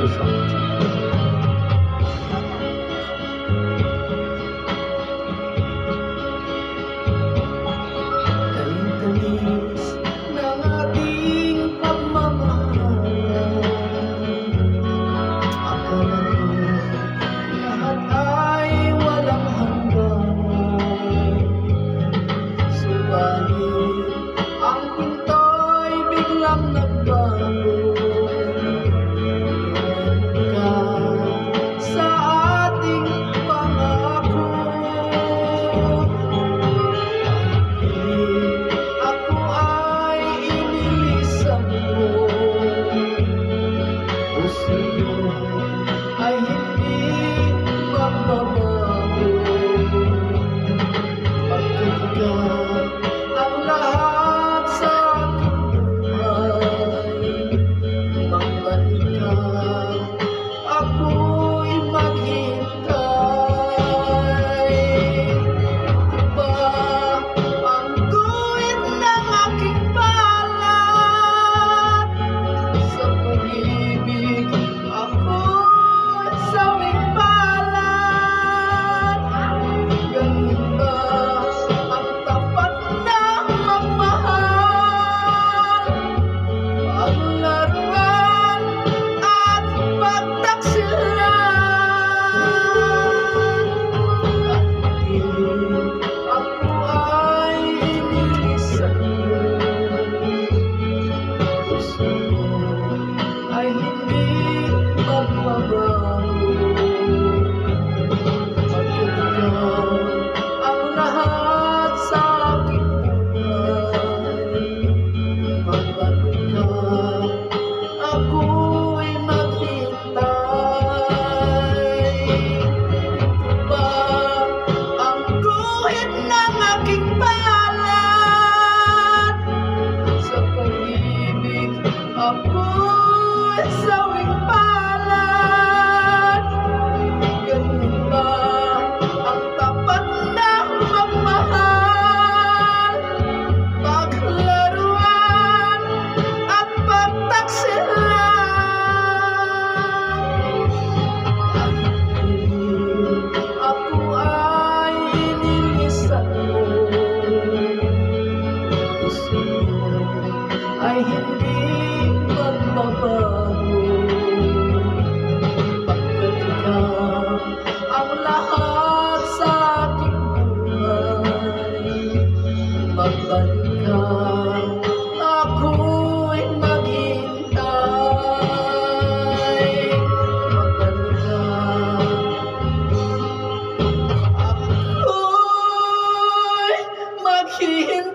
Tamis ng ating pagmamahal, akala ko lahat ay walang hanggan. Subalit ang pinto'y biglang nagbago. Sa ating pangako, ako ay inilisan mo. Puso ko ay hindi magbabago. Pagkat ikaw ang lahat sa aking buhay, magbalik ka, ako'y maghintay. Ito ba ang guhit ng aking balat? Sa pag-ibig ako'y sawing balat. Ganun ba ang tapat na magmahal? Paglaruan at pagtaksilan. Ako ay inilisan mo. Puso ko ay hindi magbabago. Pagkat ikaw ang lahat sa aking buhay, magbalik ka, ako'y maghintay. Ito ba ang guhit ng aking balat? Sa pag-ibig ako'y sawing balat. Ganun ba ang tapat na magmahal? Paglaruan at pagtaksilan. Ako ay inilisan mo. Puso ko ay hindi magbabago. Pagkat ikaw ang lahat sa aking buhay, magbalik ka, ako'y maghintay. Magbalik ka, ako'y maghihintay.